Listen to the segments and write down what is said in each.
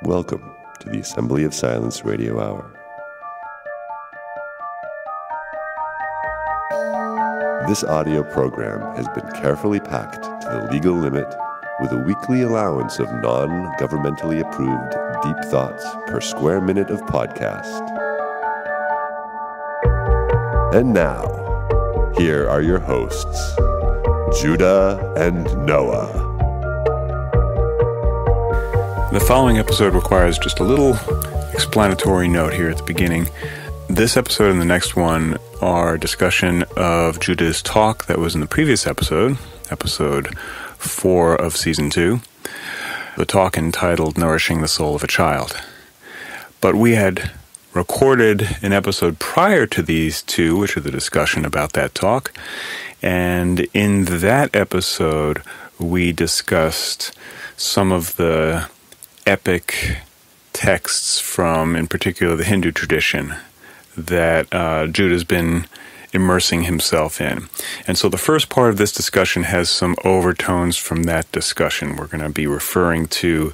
Welcome to the Assembly of Silence Radio Hour. This audio program has been carefully packed to the legal limit with a weekly allowance of non-governmentally approved deep thoughts per square minute of podcast. And now, here are your hosts, Judah and Noah. The following episode requires just a little explanatory note here at the beginning. This episode and the next one are a discussion of Judah's talk that was in the previous episode, episode 4 of Season 2, the talk entitled Nourishing the Soul of a Child. But we had recorded an episode prior to these two, which are the discussion about that talk, and in that episode we discussed some of the epic texts from, in particular, the Hindu tradition that Judah's been immersing himself in. And so the first part of this discussion has some overtones from that discussion. We're going to be referring to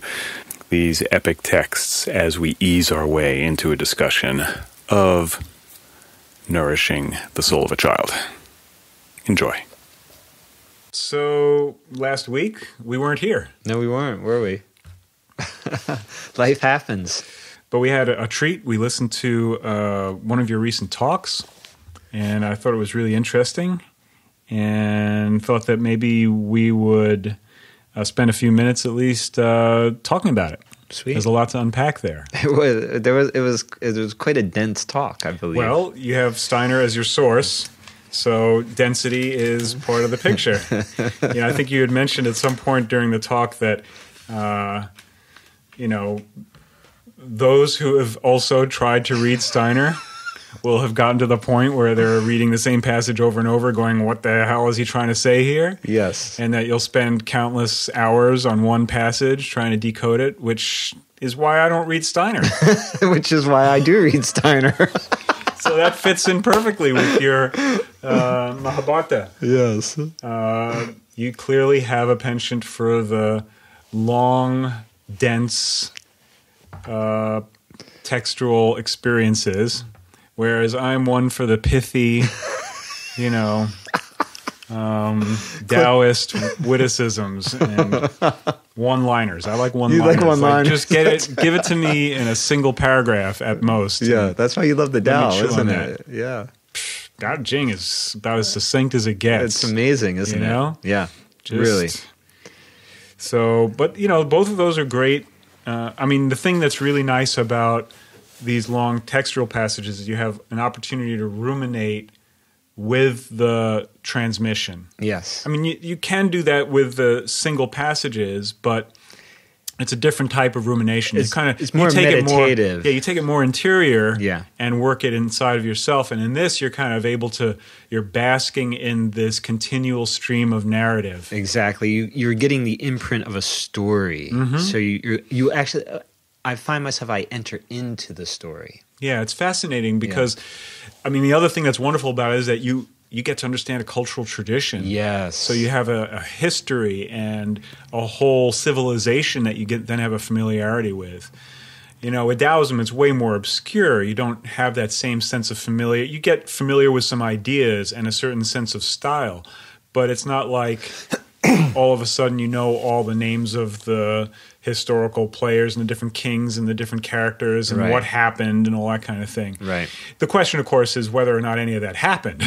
these epic texts as we ease our way into a discussion of nourishing the soul of a child. Enjoy. So, last week, we weren't here. No, we weren't, were we? Life happens. But we had a treat. We listened to one of your recent talks, and I thought it was really interesting, and thought that maybe we would spend a few minutes at least talking about it. Sweet. There's a lot to unpack there. It was quite a dense talk, I believe. Well, you have Steiner as your source, so density is part of the picture. I think you had mentioned at some point during the talk that those who have also tried to read Steiner will have gotten to the point where they're reading the same passage over and over going, what the hell is he trying to say here? Yes. And that you'll spend countless hours on one passage trying to decode it, which is why I don't read Steiner. Which is why I do read Steiner. So that fits in perfectly with your Mahabharata. Yes. You clearly have a penchant for the long, dense textual experiences, whereas I'm one for the pithy, Taoist witticisms and one-liners. I like one-liners. You like one-liners? Just give it to me in a single paragraph at most. Yeah, that's why you love the Tao, isn't it? Yeah. That Jing is about as succinct as it gets. It's amazing, isn't it? Yeah, really. So, but, both of those are great. The thing that's really nice about these long textual passages is you have an opportunity to ruminate with the transmission. Yes. You can do that with the single passages, but it's a different type of rumination. It's more meditative. You take it more interior Yeah. and work it inside of yourself. And in this, you're kind of able to, you're basking in this continual stream of narrative. Exactly. You're getting the imprint of a story. Mm-hmm. So you actually, I find myself, I enter into the story. Yeah, it's fascinating because, the other thing that's wonderful about it is that you get to understand a cultural tradition. Yes. So you have a history and a whole civilization that you then have a familiarity with. With Taoism, it's way more obscure. You don't have that same sense of familiar. You get familiar with some ideas and a certain sense of style, but it's not like all of a sudden you know all the names of the historical players and the different kings and the different characters and what happened and all that kind of thing. Right. The question, of course, is whether or not any of that happened.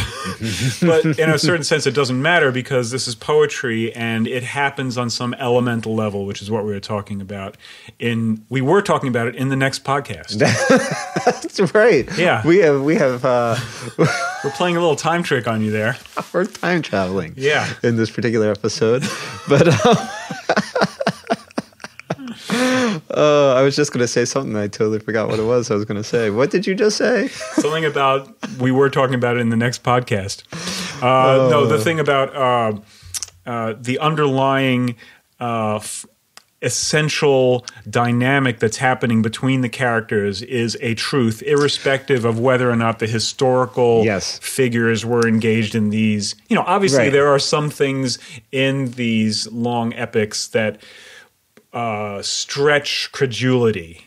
But in a certain sense, it doesn't matter because this is poetry and it happens on some elemental level, which is what we were talking about. We were talking about it in the next podcast. That's right. Yeah. We have We're playing a little time trick on you there. We're time traveling. Yeah. In this particular episode. But I was just going to say something. I totally forgot what it was I was going to say. What did you just say? Something about we were talking about it in the next podcast. No, the thing about the underlying essential dynamic that's happening between the characters is a truth, irrespective of whether or not the historical figures were engaged in these. Obviously there are some things in these long epics that stretch credulity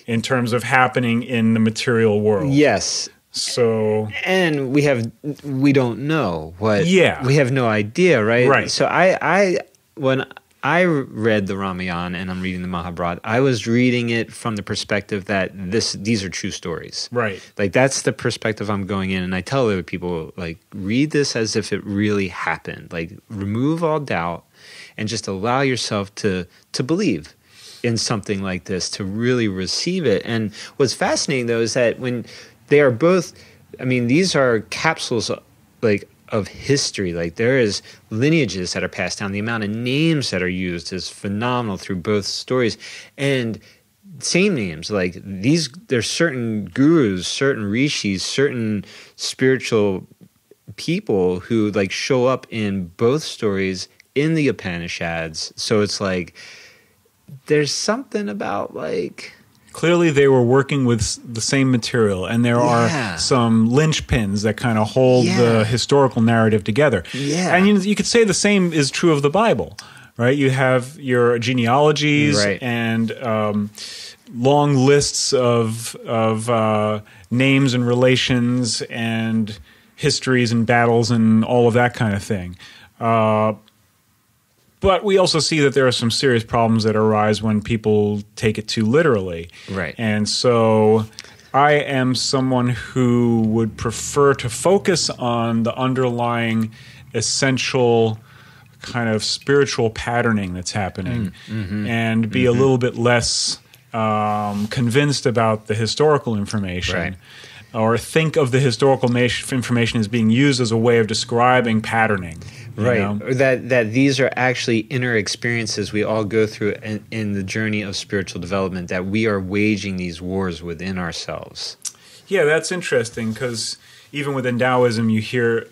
in terms of happening in the material world. Yes. So, and we don't know what. Yeah. We have no idea, right? Right. So when I read the Ramayana and I'm reading the Mahabharata, I was reading it from the perspective that these are true stories. Right. Like, that's the perspective I'm going in, and I tell other people, like, read this as if it really happened. Like, remove all doubt and just allow yourself to believe in something like this, to really receive it. And what's fascinating, though, is that when they are both, I mean, these are capsules, like, of history. Like, there is lineages that are passed down. The amount of names that are used is phenomenal through both stories. And same names, like there's certain gurus, certain rishis, certain spiritual people who like show up in both stories in the Upanishads. So it's like, there's something about like... Clearly, they were working with the same material, and there are some linchpins that kind of hold the historical narrative together. Yeah. And you could say the same is true of the Bible, right? You have your genealogies and long lists of names and relations and histories and battles and all of that kind of thing. But we also see that there are some serious problems that arise when people take it too literally. Right. And so I am someone who would prefer to focus on the underlying essential kind of spiritual patterning that's happening and be a little bit less convinced about the historical information. Right. Or think of the historical information as being used as a way of describing patterning. Right. Or that these are actually inner experiences we all go through in the journey of spiritual development, that we are waging these wars within ourselves. Yeah, that's interesting, because even within Taoism, you hear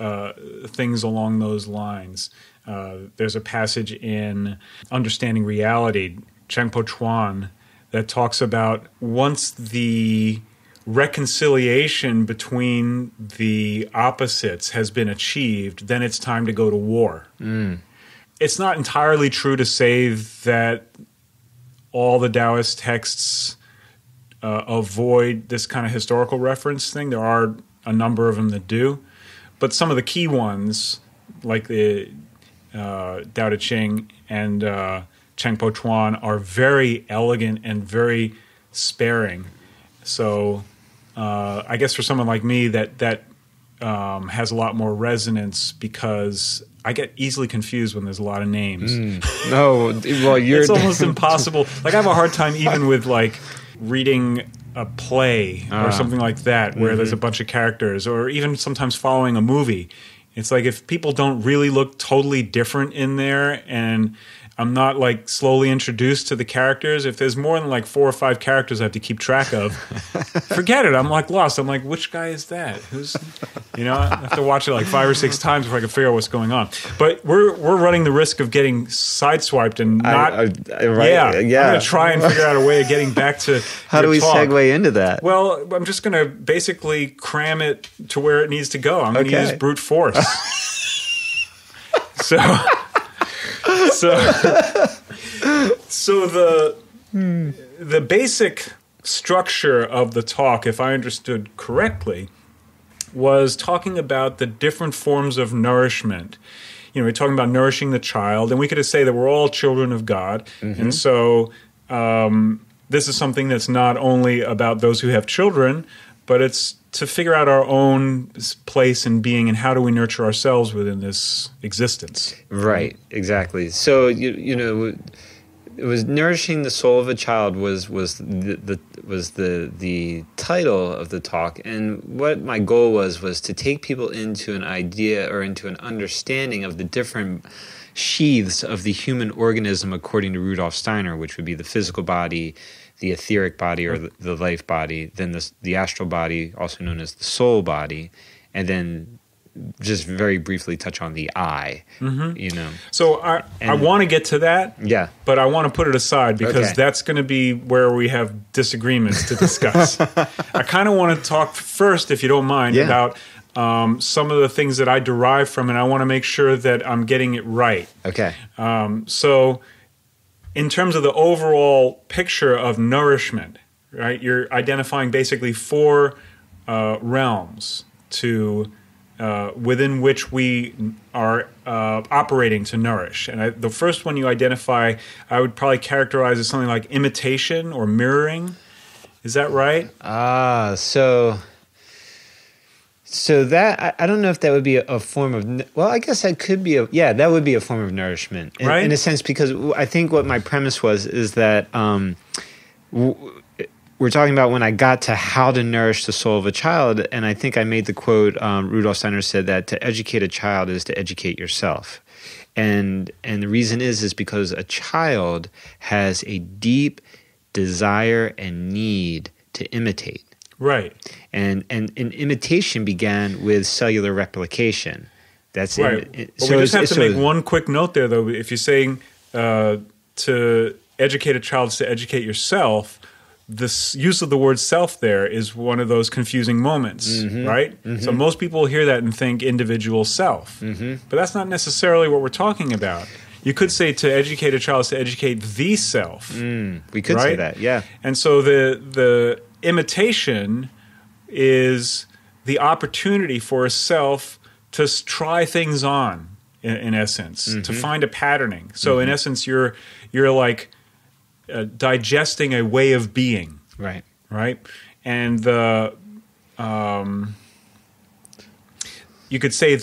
things along those lines. There's a passage in Understanding Reality, Changpo Chuan, that talks about once the reconciliation between the opposites has been achieved, then it's time to go to war. It's not entirely true to say that all the Taoist texts avoid this kind of historical reference thing. There are a number of them that do. But some of the key ones, like the Tao Te Ching and Changpo Chuan, are very elegant and very sparing. So I guess for someone like me, that has a lot more resonance, because I get easily confused when there's a lot of names. No, well, it's almost impossible. Like, I have a hard time even with like reading a play or something like that, where there's a bunch of characters, or even sometimes following a movie. It's like, if people don't really look totally different in there, and I'm not like slowly introduced to the characters, if there's more than like 4 or 5 characters I have to keep track of, forget it. I'm like lost. I'm like, which guy is that? Who's, I have to watch it like 5 or 6 times before I can figure out what's going on. But we're running the risk of getting sideswiped and not. I'm going to try and figure out a way of getting back to how do we segue into that? Well, I'm just going to basically cram it to where it needs to go. I'm going to use brute force. So the basic structure of the talk, if I understood correctly, was talking about the different forms of nourishment. We're talking about nourishing the child, and we could say that we're all children of God. And so this is something that's not only about those who have children, but it's to figure out our own place in being and how do we nurture ourselves within this existence. Right, exactly. So it was nourishing the soul of a child was the title of the talk, and what my goal was to take people into an idea or into an understanding of the different sheaths of the human organism according to Rudolf Steiner, which would be the physical body, the etheric body or the life body, then the astral body, also known as the soul body, and then just very briefly touch on the I. So I want to get to that, but I want to put it aside, because that's going to be where we have disagreements to discuss. I kind of want to talk first, if you don't mind, about some of the things that I derive from, and I want to make sure that I'm getting it right. Okay. So in terms of the overall picture of nourishment, right? You're identifying basically four realms within which we are operating to nourish. And the first one you identify, I would probably characterize as something like imitation or mirroring. Is that right? So that I don't know if that would be a form of, well, I guess that could be that would be a form of nourishment right? In a sense, because I think what my premise is that we're talking about when I got to how to nourish the soul of a child, and I think I made the quote, Rudolf Steiner said that to educate a child is to educate yourself. And the reason is because a child has a deep desire and need to imitate. Right. And imitation began with cellular replication. That's right. But we just have to make one quick note there, though. If you're saying to educate a child is to educate yourself, this use of the word self there is one of those confusing moments, right? Mm-hmm. So most people hear that and think individual self. Mm-hmm. But that's not necessarily what we're talking about. You could say to educate a child is to educate the self. We could say that, yeah. And so the imitation is the opportunity for a self to try things on, in essence, to find a patterning. So in essence, you're like digesting a way of being, right? And you could say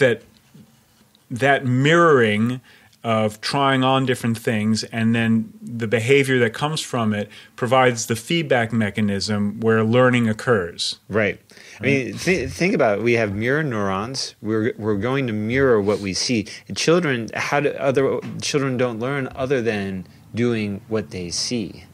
that mirroring of trying on different things and then the behavior that comes from it provides the feedback mechanism where learning occurs. Right. I mean, think about it. We have mirror neurons. We're going to mirror what we see. And children don't learn other than doing what they see.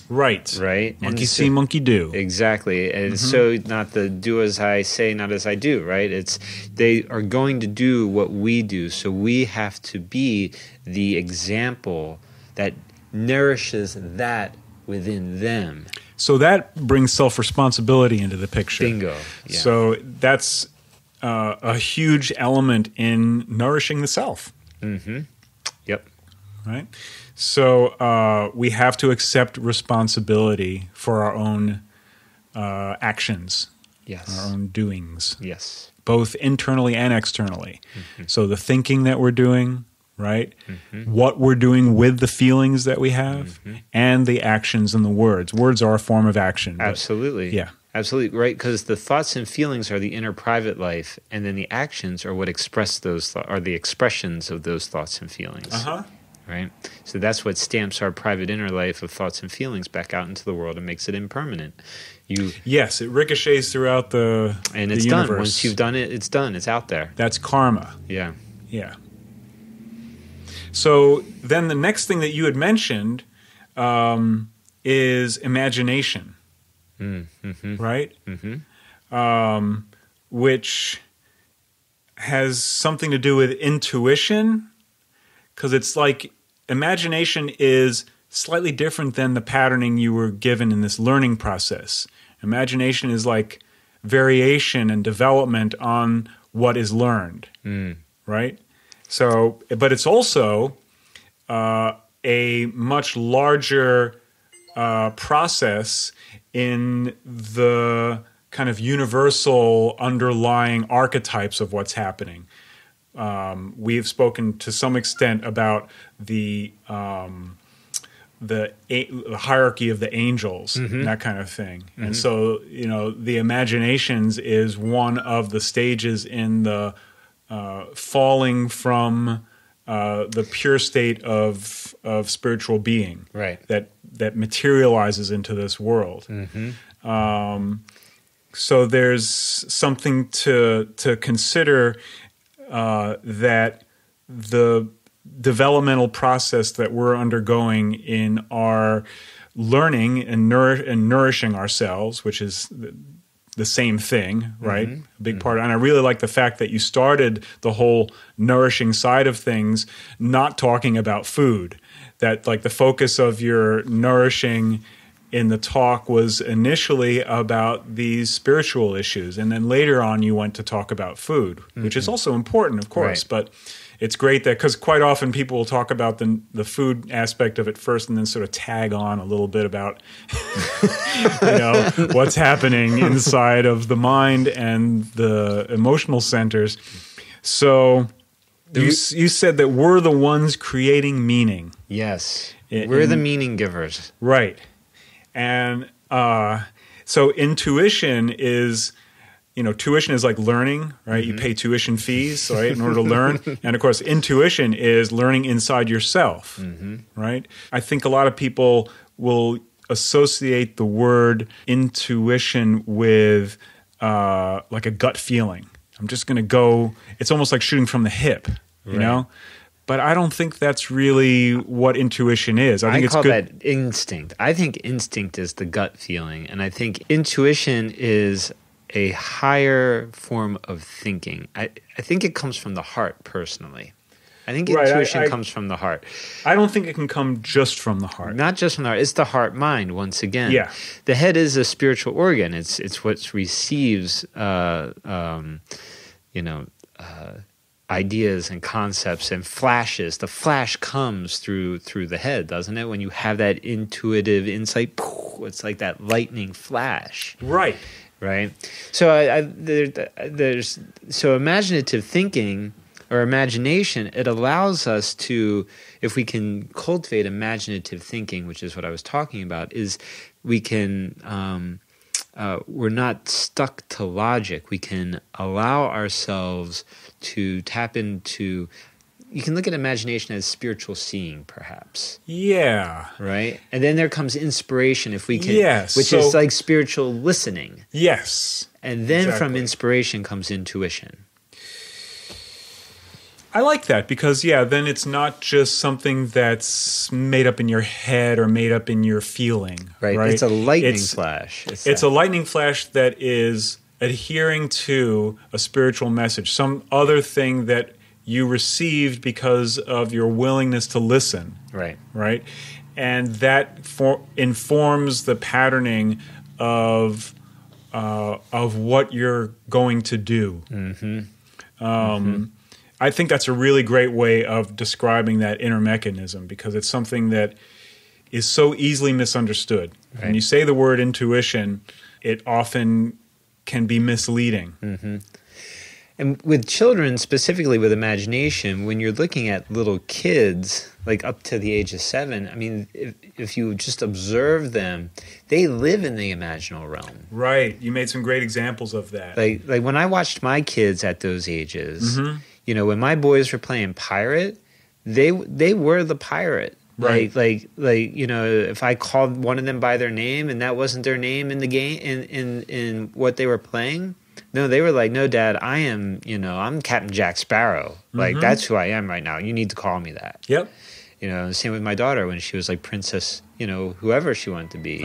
Right. Monkey see, monkey do. Exactly. And so not the do as I say, not as I do, right? It's they are going to do what we do. So we have to be the example that nourishes that within them. So that brings self-responsibility into the picture. Bingo. Yeah. So that's a huge element in nourishing the self. Yep. Right? So we have to accept responsibility for our own actions, our own doings, both internally and externally. So the thinking that we're doing, right? What we're doing with the feelings that we have, and the actions and the words. Words are a form of action. Absolutely. Yeah. Absolutely, right? Because the thoughts and feelings are the inner private life, and then the actions are what express those are the expressions of those thoughts and feelings. Right? So that's what stamps our private inner life of thoughts and feelings back out into the world and makes it impermanent. Yes, it ricochets throughout the it's universe. Done. Once you've done it, it's done. It's out there. That's karma. Yeah. So then the next thing that you had mentioned is imagination, right? Which has something to do with intuition, because it's like imagination is slightly different than the patterning you were given in this learning process. Imagination is like variation and development on what is learned, right? So, but it's also a much larger process in the kind of universal underlying archetypes of what's happening. We've spoken to some extent about the hierarchy of the angels, that kind of thing. And so, the imaginations is one of the stages in the falling from the pure state of spiritual being, right? That materializes into this world. So there's something to consider. That the developmental process that we're undergoing in our learning and nourishing ourselves, which is the same thing, right? A big part. And I really like the fact that you started the whole nourishing side of things not talking about food, that like the focus of your nourishing in the talk was initially about these spiritual issues, and then later on you went to talk about food, which is also important, of course, but it's great that, because quite often people will talk about the food aspect of it first and then sort of tag on a little bit about what's happening inside of the mind and the emotional centers. So you said that we're the ones creating meaning. Yes. We're the meaning givers. Right. And so intuition is, tuition is like learning, right? You pay tuition fees, right, in order to learn. And of course, intuition is learning inside yourself, right? I think a lot of people will associate the word intuition with like a gut feeling. I'm just going to go, it's almost like shooting from the hip, you know? But I don't think that's really what intuition is. I call that instinct. I think instinct is the gut feeling. And I think intuition is a higher form of thinking. I think it comes from the heart, personally. I think intuition comes from the heart. I don't think it can come just from the heart. Not just from the heart. It's the heart-mind, once again. Yeah. The head is a spiritual organ. It's what receives, ideas and concepts and flashes. The flash comes through the head, doesn't it? When you have that intuitive insight, it's like that lightning flash. Right. So so imaginative thinking or imagination, it allows us to, if we can cultivate imaginative thinking, which is what I was talking about, is we can we're not stuck to logic. We can allow ourselves to tap into, you can look at imagination as spiritual seeing, perhaps. Yeah. Right? And then there comes inspiration, if we can, yes, which is like spiritual listening. Yes. And then from inspiration comes intuition. I like that because, then it's not just something that's made up in your head or made up in your feeling. Right. It's a lightning flash. It's a lightning flash that is adhering to a spiritual message, some other thing that you received because of your willingness to listen. Right. And that informs the patterning of what you're going to do. I think that's a really great way of describing that inner mechanism because it's something that is so easily misunderstood. Right. When you say the word intuition, it often can be misleading. And with children, specifically with imagination, when you're looking at little kids, like up to the age of 7, I mean, if you just observe them, they live in the imaginal realm. Right. You made some great examples of that. Like when I watched my kids at those ages, when my boys were playing pirate, they were the pirate. Right. Like if I called one of them by their name and that wasn't their name in the game in what they were playing, no, they were like, no, Dad, I am, I'm Captain Jack Sparrow. Like that's who I am right now. You need to call me that. Yep. Same with my daughter when she was like Princess, whoever she wanted to be.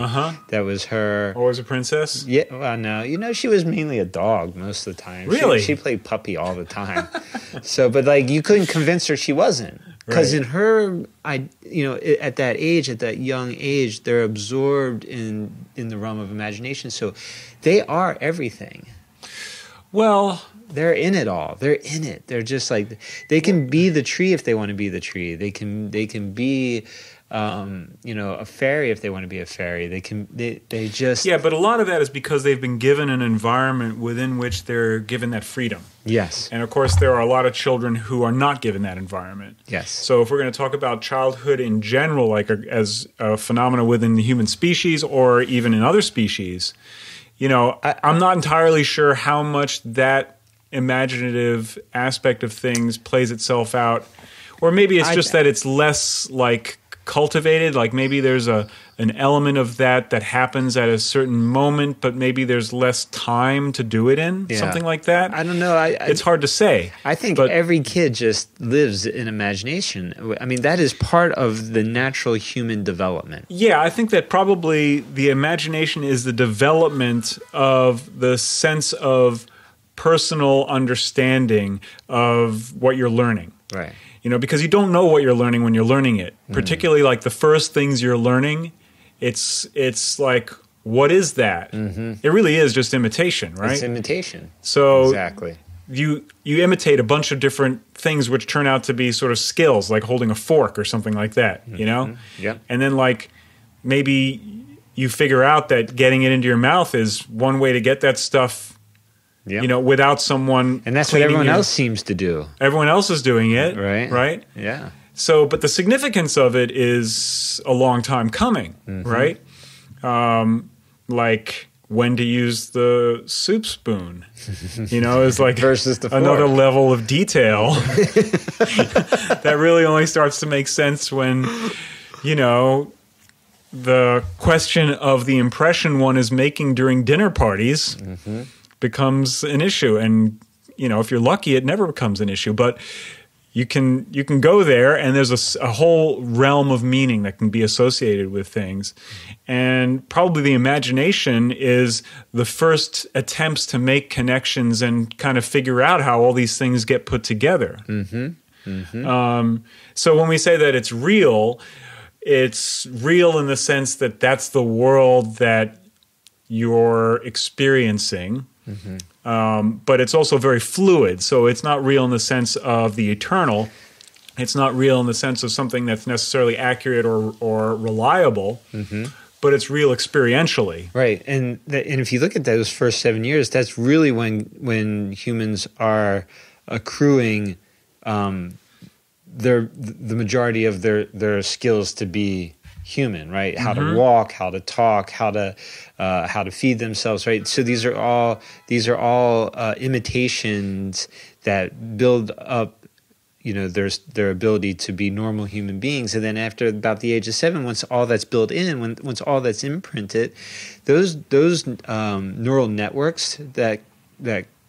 That was her. Always a princess? Yeah. Well, no. She was mainly a dog most of the time. Really? She played puppy all the time. But like you couldn't convince her she wasn't. Because in her, at that age, at that young age, they're absorbed in the realm of imagination. So they are everything. Well, they're in it all. They're in it. They're just like, they can be the tree if they want to be the tree. They can be, a fairy if they want to be a fairy. They just. Yeah, but a lot of that is because they've been given an environment within which they're given that freedom. Yes. And of course, there are a lot of children who are not given that environment. Yes. So if we're going to talk about childhood in general, like as a phenomena within the human species or even in other species, I'm not entirely sure how much that imaginative aspect of things plays itself out. Or maybe it's just that it's less like cultivated, like maybe there's an element of that happens at a certain moment, but maybe there's less time to do it in, something like that. I don't know. It's hard to say. I think every kid just lives in imagination. I mean, that is part of the natural human development. Yeah, I think that probably the imagination is the development of the sense of personal understanding of what you're learning. Right. Because you don't know what you're learning when you're learning it. Particularly like the first things you're learning, it's like, what is that? It really is just imitation, right? It's imitation. So exactly. You imitate a bunch of different things which turn out to be sort of skills, like holding a fork or something like that, you know? Yeah. And then like maybe you figure out that getting it into your mouth is one way to get that stuff, you know, without someone. And that's what everyone else seems to do. Everyone else is doing it, right? Right? Yeah. So, but the significance of it is a long time coming, right? Like when to use the soup spoon, you know, is like versus the fork. Another level of detail that really only starts to make sense when, you know, the question of the impression one is making during dinner parties becomes an issue. And, you know, if you're lucky, it never becomes an issue. But you can go there, and there's a whole realm of meaning that can be associated with things. And probably the imagination is the first attempts to make connections and kind of figure out how all these things get put together. So when we say that it's real in the sense that that's the world that you're experiencing. But it's also very fluid. So it's not real in the sense of the eternal. It's not real in the sense of something that's necessarily accurate or reliable, but it's real experientially. Right. And if you look at those first 7 years, that's really when humans are accruing the majority of their skills to be human, right? How to walk, how to talk, how to feed themselves, right? So these are all imitations that build up, you know, their ability to be normal human beings. And then after about the age of 7, once all that's built in, once all that's imprinted, those neural networks that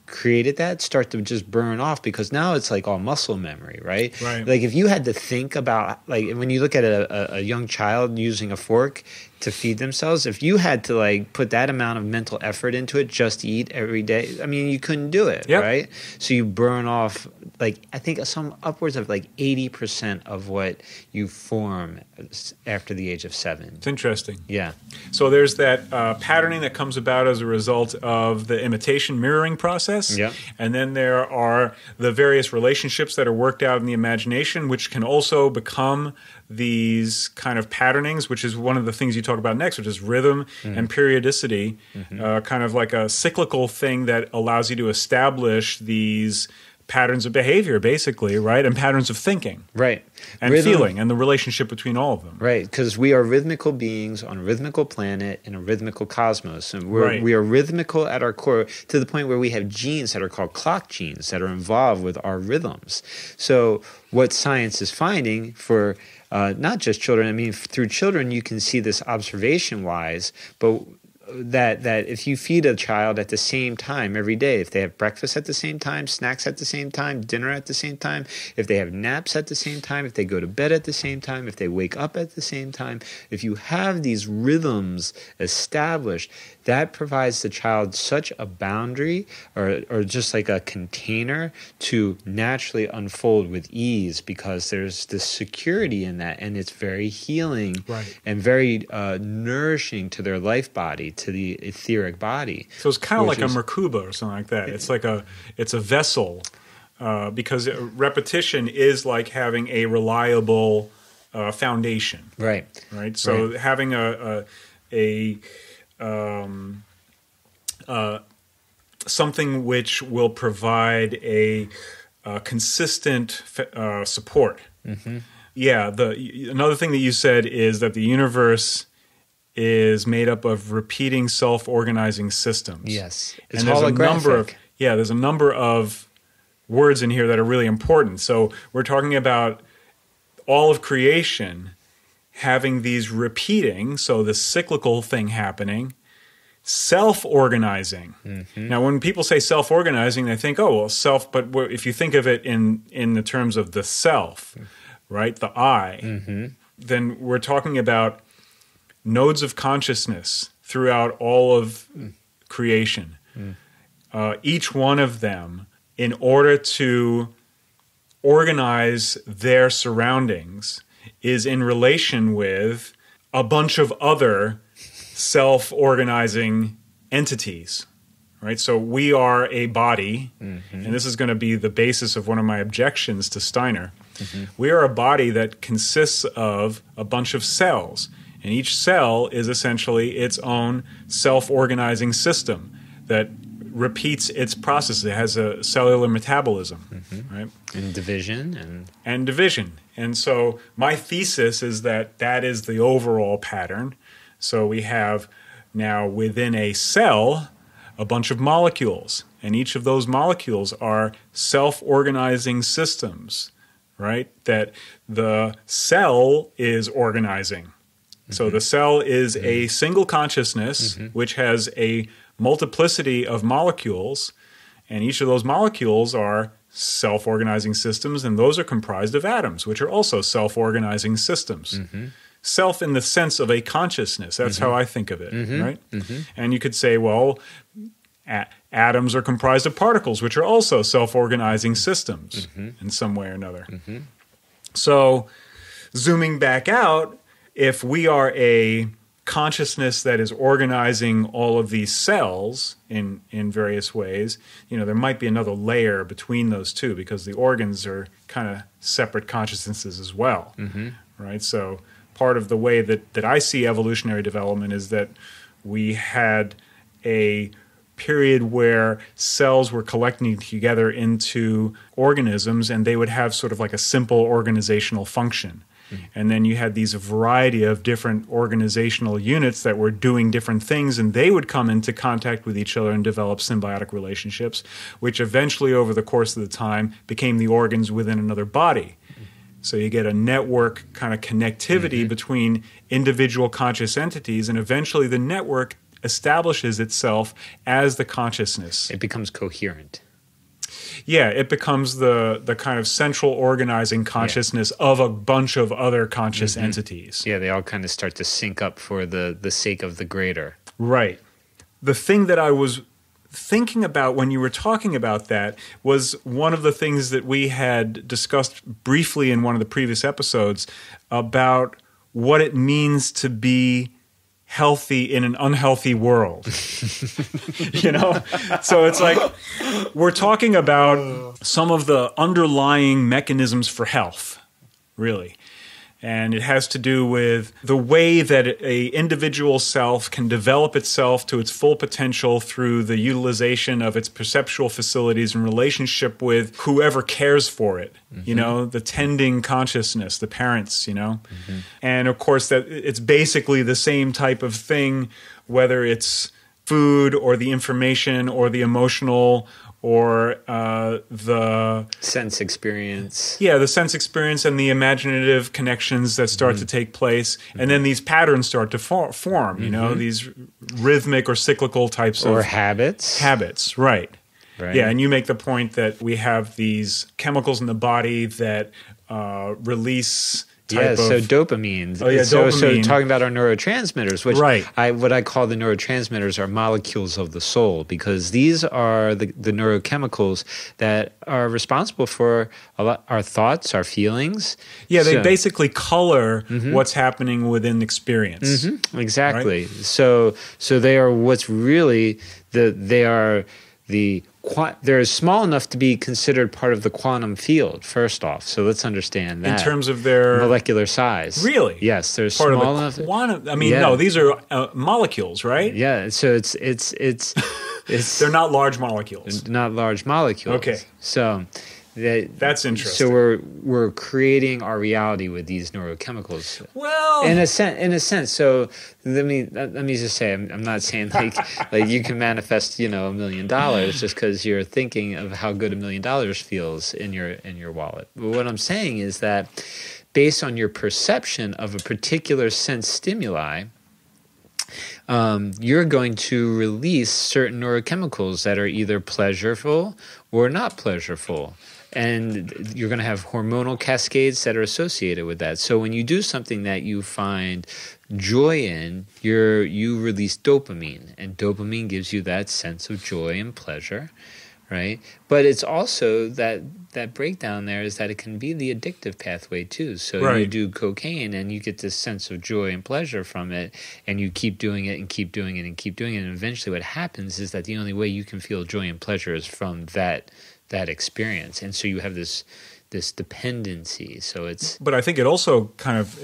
created that start to just burn off, because now it's like all muscle memory, right? Like if you had to think about, like when you look at a young child using a fork to feed themselves, if you had to like put that amount of mental effort into it just to eat every day, I mean, you couldn't do it, right? So you burn off, like I think some upwards of like 80% of what you form after the age of 7. It's interesting. Yeah. So there's that patterning that comes about as a result of the imitation mirroring process. And then there are the various relationships that are worked out in the imagination, which can also become these kind of patternings, which is one of the things you talk about next, which is rhythm and periodicity, kind of like a cyclical thing that allows you to establish these patterns of behavior, basically, right? And patterns of thinking. Right. And rhythm, feeling, and the relationship between all of them. Right, because we are rhythmical beings on a rhythmical planet in a rhythmical cosmos. And we are rhythmical at our core, to the point where we have genes that are called clock genes that are involved with our rhythms. So what science is finding for not just children, I mean, through children you can see this observation-wise, but that if you feed a child at the same time every day, if they have breakfast at the same time, snacks at the same time, dinner at the same time, if they have naps at the same time, if they go to bed at the same time, if they wake up at the same time, if you have these rhythms established, that provides the child such a boundary or just like a container to naturally unfold with ease, because there's this security in that, and it's very healing and very nourishing to their life body, to the etheric body. So it's kind of like a Merkaba or something like that. It's like it's a vessel, because repetition is like having a reliable foundation. Right. So having something which will provide a consistent support. Yeah. Another thing that you said is that the universe is made up of repeating self-organizing systems. Yes. It's holographic. There's a number of words in here that are really important. So we're talking about all of creation having these repeating, so the cyclical thing happening, self-organizing. Now, when people say self-organizing, they think, oh, well, self, but if you think of it in the terms of the self, right, the I, then we're talking about nodes of consciousness throughout all of creation. Each one of them, in order to organize their surroundings, is in relation with a bunch of other self-organizing entities, right? So we are a body, and this is going to be the basis of one of my objections to Steiner. We are a body that consists of a bunch of cells, and each cell is essentially its own self-organizing system that repeats its process. It has a cellular metabolism, right? And division. And division. And so my thesis is that that is the overall pattern. So we have now within a cell a bunch of molecules, and each of those molecules are self-organizing systems, right? That the cell is organizing. So the cell is a single consciousness which has a multiplicity of molecules, and each of those molecules are self-organizing systems, and those are comprised of atoms, which are also self-organizing systems. Self in the sense of a consciousness. That's how I think of it, right? And you could say, well, atoms are comprised of particles, which are also self-organizing systems in some way or another. So zooming back out, if we are a consciousness that is organizing all of these cells in various ways, there might be another layer between those two, because the organs are kind of separate consciousnesses as well, right? So part of the way that I see evolutionary development is that we had a period where cells were collecting together into organisms, and they would have sort of like a simple organizational function. And then you had these variety of different organizational units that were doing different things, and they would come into contact with each other and develop symbiotic relationships, which eventually over the course of the time became the organs within another body. So you get a network kind of connectivity between individual conscious entities, and eventually the network establishes itself as the consciousness. It becomes coherent. Yeah, it becomes the kind of central organizing consciousness of a bunch of other conscious entities. Yeah, they all kind of start to sync up for the sake of the greater. Right. The thing that I was thinking about when you were talking about that was one of the things that we had discussed briefly in one of the previous episodes about what it means to be healthy in an unhealthy world. So it's like we're talking about some of the underlying mechanisms for health, really. And it has to do with the way that a individual self can develop itself to its full potential through the utilization of its perceptual facilities in relationship with whoever cares for it, the tending consciousness, the parents, And of course, that it's basically the same type of thing, whether it's food or the information or the emotional or the sense experience. Yeah, the sense experience and the imaginative connections that start to take place. And then these patterns start to form, these rhythmic or cyclical types or of habits. Habits, right. Yeah, and you make the point that we have these chemicals in the body that release so dopamine. Oh, yeah, so dopamine. Talking about our neurotransmitters, which right. what I call the neurotransmitters are molecules of the soul, because these are the neurochemicals that are responsible for our thoughts, our feelings. Yeah, they basically color what's happening within experience. Exactly. Right? So they are what's really they're small enough to be considered part of the quantum field, first off. So let's understand that. In terms of their molecular size. Really? Yes, they're part small of enough. The quantum. I mean, no, these are molecules, right? Yeah, so it's they're not large molecules. Not large molecules. Okay. So that's interesting. So we're creating our reality with these neurochemicals. Well, in a sense. So let me just say, I'm not saying like you can manifest $1 million just because you're thinking of how good $1 million feels in your wallet. But what I'm saying is that based on your perception of a particular sense stimuli, you're going to release certain neurochemicals that are either pleasurable or not pleasurable. And you're going to have hormonal cascades that are associated with that. So when you do something that you find joy in, you release dopamine. And dopamine gives you that sense of joy and pleasure, right? But it's also that breakdown there is that it can be the addictive pathway too. So Right. you do cocaine and you get this sense of joy and pleasure from it, and you keep doing it and keep doing it and keep doing it, and eventually what happens is that the only way you can feel joy and pleasure is from that experience, and so you have this dependency. So it's But I think it also kind of,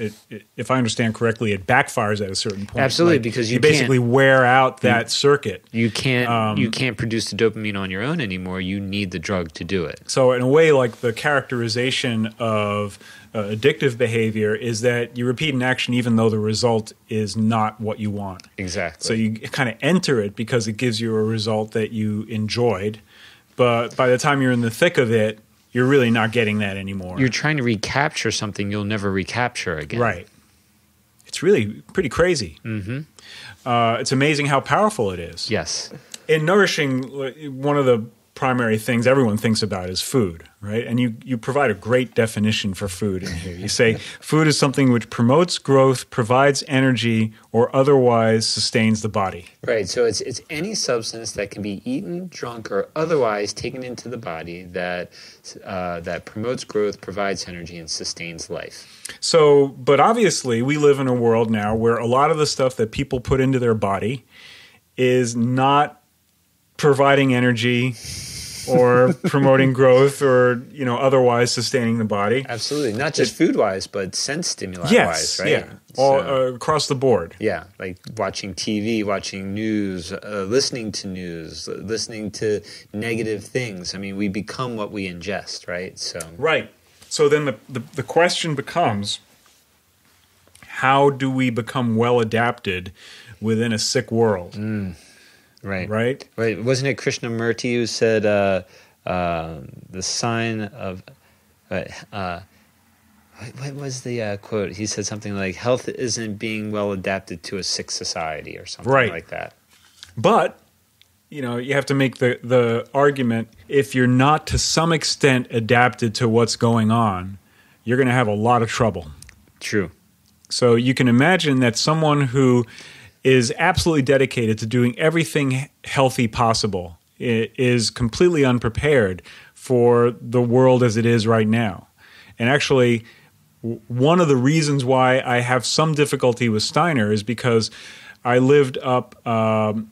if I understand correctly, it backfires at a certain point. absolutely Like, because you basically wear out that circuit. you can't produce the dopamine on your own anymore. You need the drug to do it. So in a way, like the characterization of addictive behavior is that you repeat an action even though the result is not what you want. Exactly. So you kind of enter it because it gives you a result that you enjoyed. But by the time you're in the thick of it, you're really not getting that anymore. You're trying to recapture something you'll never recapture again. Right. It's really pretty crazy. Mm-hmm. It's amazing how powerful it is. Yes. In nourishing, one of the primary things everyone thinks about is food, right? And you provide a great definition for food in here. You say food is something which promotes growth, provides energy, or otherwise sustains the body. Right. So it's any substance that can be eaten, drunk, or otherwise taken into the body that promotes growth, provides energy, and sustains life. So, but obviously we live in a world now where a lot of the stuff that people put into their body is not providing energy or promoting growth or, otherwise sustaining the body. Absolutely. Not just food-wise, but sense stimuli-wise, Yes, right? yeah. All across the board. Yeah, like watching TV, watching news, listening to news, listening to negative things. I mean, we become what we ingest, right? So Right. So then the question becomes, how do we become well adapted within a sick world? Right. Right? Right. Wasn't it Krishnamurti who said the sign of what was the quote? He said something like, health isn't being well adapted to a sick society or something like that. But, you have to make the argument, if you're not to some extent adapted to what's going on, you're going to have a lot of trouble. True. So you can imagine that someone who is absolutely dedicated to doing everything healthy possible is completely unprepared for the world as it is right now. And actually, one of the reasons why I have some difficulty with Steiner is because I lived up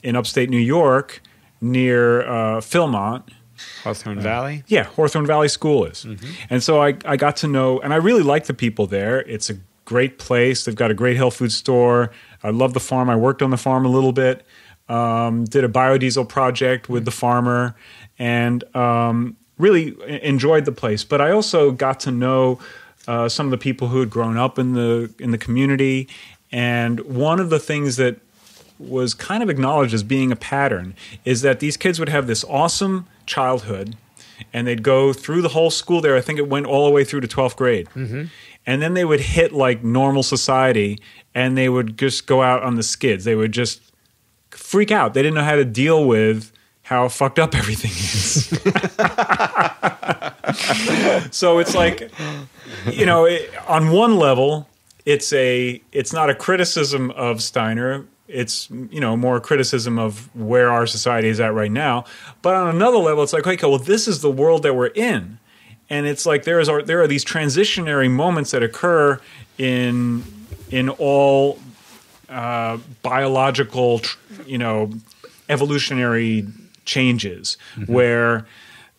in upstate New York near Philmont. Hawthorne Valley? Yeah, Hawthorne Valley School is. Mm-hmm. And so I got to know, and I really like the people there. It's a great place. They've got a great health food store. I love the farm. I worked on the farm a little bit, did a biodiesel project with the farmer, and really enjoyed the place. But I also got to know some of the people who had grown up in the community. And one of the things that was kind of acknowledged as being a pattern is that these kids would have this awesome childhood, and they'd go through the whole school there. I think it went all the way through to 12th grade. Mm-hmm. And then they would hit like normal society, and they would just go out on the skids. They would just freak out. They didn't know how to deal with how fucked up everything is. So it's like, on one level, it's not a criticism of Steiner. It's, more a criticism of where our society is at right now. But on another level, it's like, okay, well, this is the world that we're in. And it's like there are these transitionary moments that occur in all biological, evolutionary changes, mm-hmm. where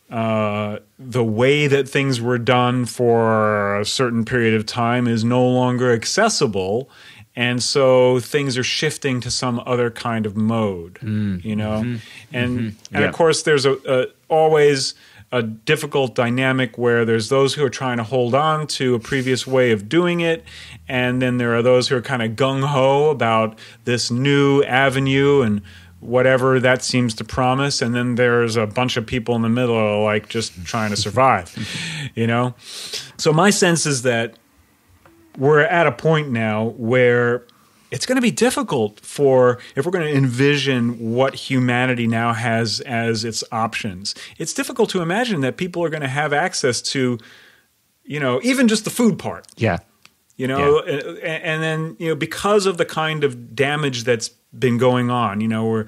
the way that things were done for a certain period of time is no longer accessible, and so things are shifting to some other kind of mode, Mm-hmm. And of course there's always a difficult dynamic where there's those who are trying to hold on to a previous way of doing it, and then there are those who are kind of gung-ho about this new avenue and whatever that seems to promise, and then there's a bunch of people in the middle who are like just trying to survive, So my sense is that we're at a point now where it's going to be difficult if we're going to envision what humanity now has as its options. It's difficult to imagine that people are going to have access to, even just the food part. Yeah. And then, because of the kind of damage that's been going on. We're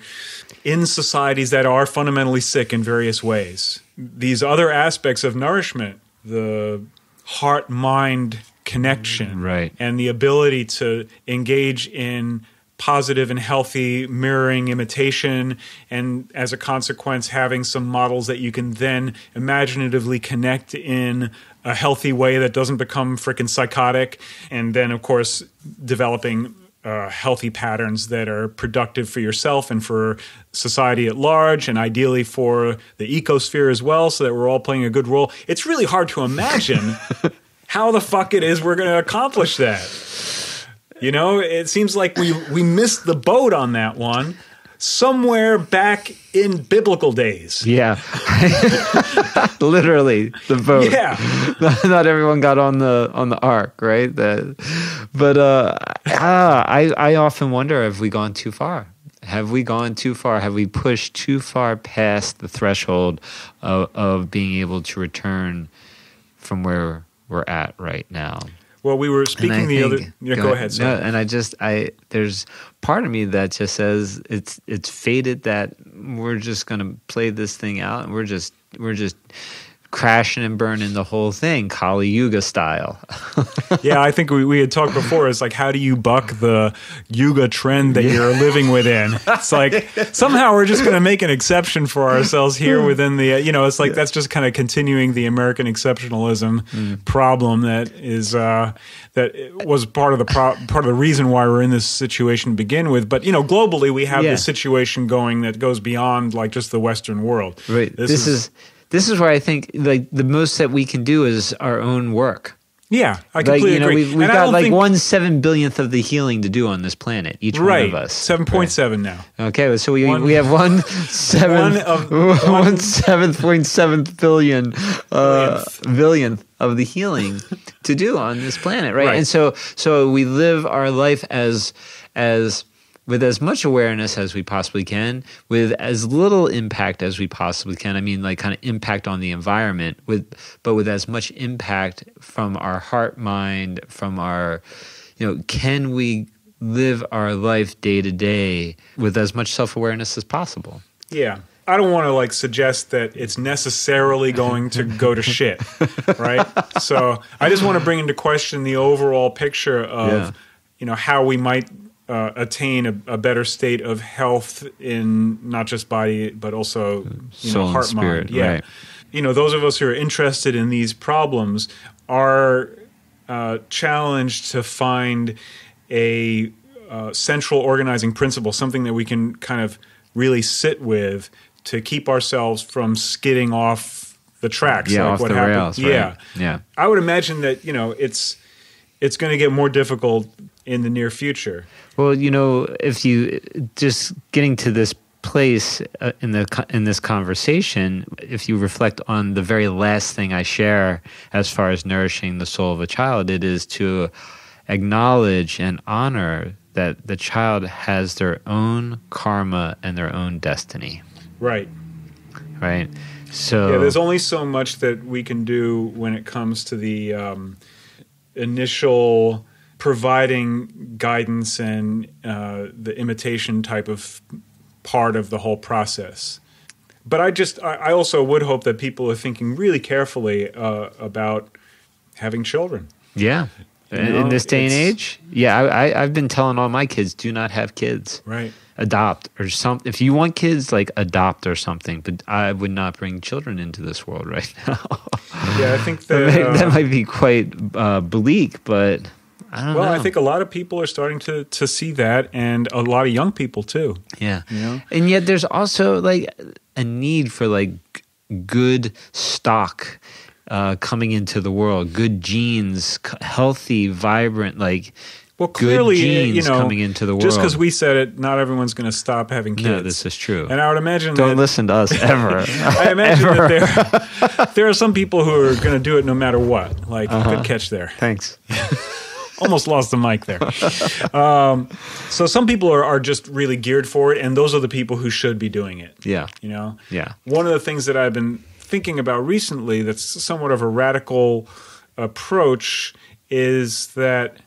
in societies that are fundamentally sick in various ways. These other aspects of nourishment, the heart-mind connection, Right. and the ability to engage in positive and healthy mirroring imitation, and as a consequence having some models that you can then imaginatively connect in a healthy way that doesn't become freaking psychotic, and then of course developing healthy patterns that are productive for yourself and for society at large, and ideally for the ecosphere as well, so that we're all playing a good role. It's really hard to imagine how the fuck it is we're going to accomplish that. It seems like we missed the boat on that one somewhere back in biblical days. Yeah. Literally the boat. Yeah. Not everyone got on the ark, right? I often wonder, have we gone too far? Have we gone too far? Have we pushed too far past the threshold of being able to return from where we're at right now? Well, we were speaking the other. Yeah, go ahead. Sorry. No, and there's part of me that just says it's fated that we're just going to play this thing out, and we're just crashing and burning the whole thing, Kali Yuga style. Yeah, I think we had talked before. It's like, how do you buck the Yuga trend that you're living within? It's like somehow we're just going to make an exception for ourselves here within the, it's like that's just kind of continuing the American exceptionalism problem that is that was part of the reason why we're in this situation to begin with. But globally we have this situation going that goes beyond like just the Western world. Right. This is where I think like the most that we can do is our own work. Yeah, I completely agree. We've got like 1/7 billionth of the healing to do on this planet, each one of us. 7.7 now. Okay, so we have 1/7.7 billionth of the healing to do on this planet, right? And so we live our life as with as much awareness as we possibly can, with as little impact as we possibly can. I mean, like kind of impact on the environment, but with as much impact from our heart, mind, from our, can we live our life day to day with as much self-awareness as possible? Yeah. I don't want to like suggest that it's necessarily going to go to shit, right? So I just want to bring into question the overall picture of, how we might attain a better state of health in not just body but also soul, heart, and spirit, mind. Yeah, right. Those of us who are interested in these problems are challenged to find a central organizing principle, something that we can kind of really sit with to keep ourselves from skidding off the tracks. Yeah, like off what the happened. rails. Right? Yeah. I would imagine that it's going to get more difficult in the near future. Well, if you just getting to this place in this conversation, if you reflect on the very last thing I share as far as nourishing the soul of a child, it is to acknowledge and honor that the child has their own karma and their own destiny. Right. Right. So there's only so much that we can do when it comes to the initial providing guidance and the imitation type of part of the whole process. But I also would hope that people are thinking really carefully about having children. Yeah. In this day and age? Yeah, I've been telling all my kids, do not have kids. Right. Adopt or something. If you want kids, like adopt or something. But I would not bring children into this world right now. Yeah, I think that might be quite bleak, but I don't know. Well, I think a lot of people are starting to see that, and a lot of young people too. Yeah. And yet there's also like a need for like good stock coming into the world, good genes, healthy, vibrant, like clearly, good genes coming into the world. Just because we said it, not everyone's going to stop having kids. No, this is true. And I would imagine Don't listen to us ever. I imagine that there are some people who are going to do it no matter what. Like, good catch there. Thanks. Almost lost the mic there. So some people are just really geared for it, and those are the people who should be doing it. Yeah. Yeah. One of the things that I've been thinking about recently that's somewhat of a radical approach is that,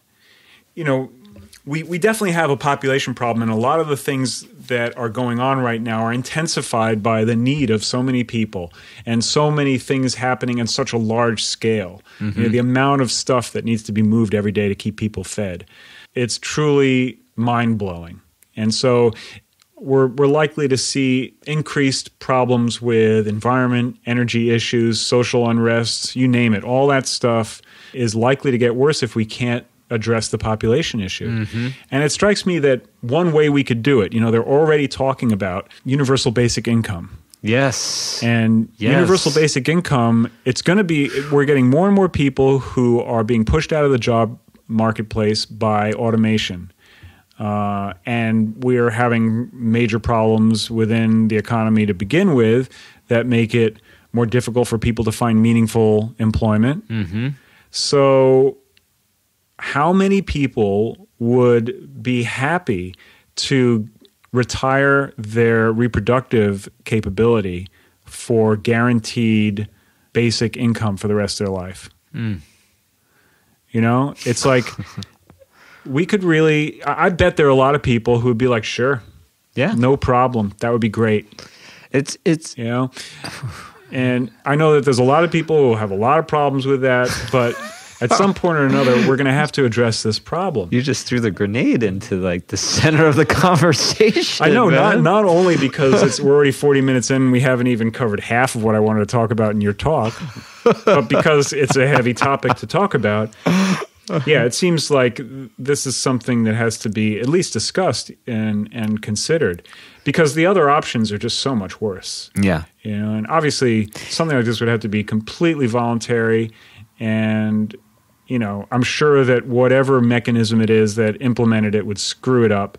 we definitely have a population problem, and a lot of the things that are going on right now are intensified by the need of so many people and so many things happening on such a large scale. You know, the amount of stuff that needs to be moved every day to keep people fed. It's truly mind-blowing. And so we're likely to see increased problems with environment, energy issues, social unrest, you name it. All that stuff is likely to get worse if we can't address the population issue. And it strikes me that one way we could do it, you know, they're already talking about universal basic income. Yes. And universal basic income, it's going to be, we're getting more and more people who are being pushed out of the job marketplace by automation. And we're having major problems within the economy to begin with that make it more difficult for people to find meaningful employment. So how many people would be happy to retire their reproductive capability for guaranteed basic income for the rest of their life? You know, it's like we could really, I bet there are a lot of people who would be like, sure, no problem. That would be great. It's you know, and I know that there's a lot of people who have a lot of problems with that, but at some point or another, we're going to have to address this problem. You just threw the grenade into like the center of the conversation. I know, man. not only because we're already 40 minutes in and we haven't even covered half of what I wanted to talk about in your talk, but because it's a heavy topic to talk about. Yeah, it seems like this is something that has to be at least discussed and considered, because the other options are just so much worse. Yeah. You know, and obviously something like this would have to be completely voluntary. And, you know, I'm sure that whatever mechanism it is that implemented it would screw it up.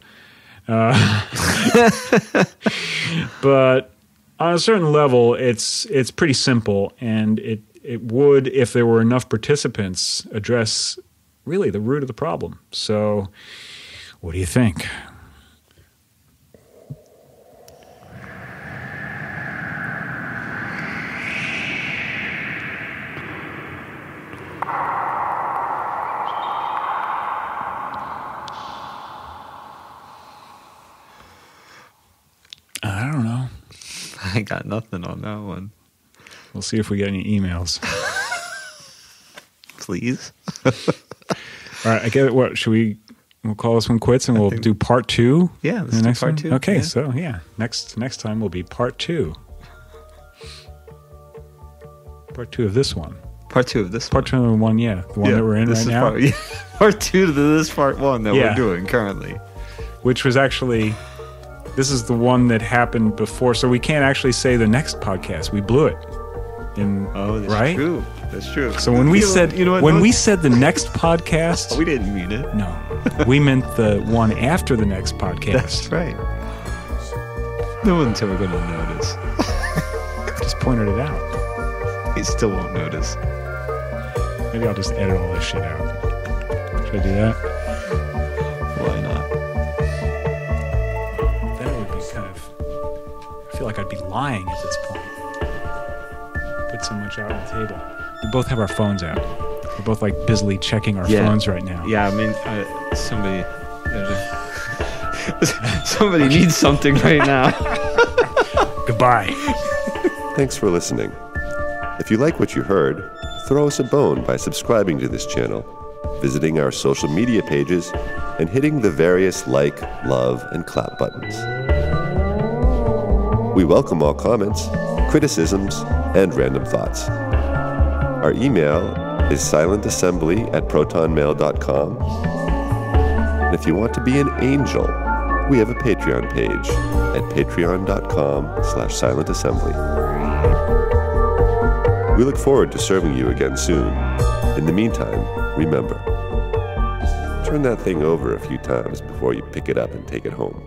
But on a certain level, it's pretty simple, and it would, if there were enough participants, address really the root of the problem. So what do you think? I don't know. I got nothing on that one. We'll see if we get any emails. Please. All right, I get it. What should we'll call this one quits, and we'll do part 2? Yeah, let's do part 2. Okay, yeah. so yeah, next time will be part 2. Part 2 of this one. Part 2 of this Part 2 of the one, yeah. The one that we're in right now. Part 2 to this part 1 that we're doing currently. Which was actually, this is the one that happened before, so we can't actually say the next podcast. We blew it. That's true. That's true. So when we said we said the next podcast, we didn't mean it. No, we meant the one after the next podcast. That's right. No one's ever going to notice. Just pointed it out. He still won't notice. Maybe I'll just edit all this shit out. Should I do that? Why not? Then it would be kind of, I feel like I'd be lying at this point. Put so much out on the table. We both have our phones out. We're both like busily checking our phones right now. Yeah, I mean, somebody needs something right now. Goodbye. Thanks for listening. If you like what you heard, throw us a bone by subscribing to this channel, visiting our social media pages, and hitting the various like, love, and clap buttons. We welcome all comments, criticisms, and random thoughts. Our email is silentassembly@protonmail.com. And if you want to be an angel, we have a Patreon page at patreon.com/silentassembly. We look forward to serving you again soon. In the meantime, remember, turn that thing over a few times before you pick it up and take it home.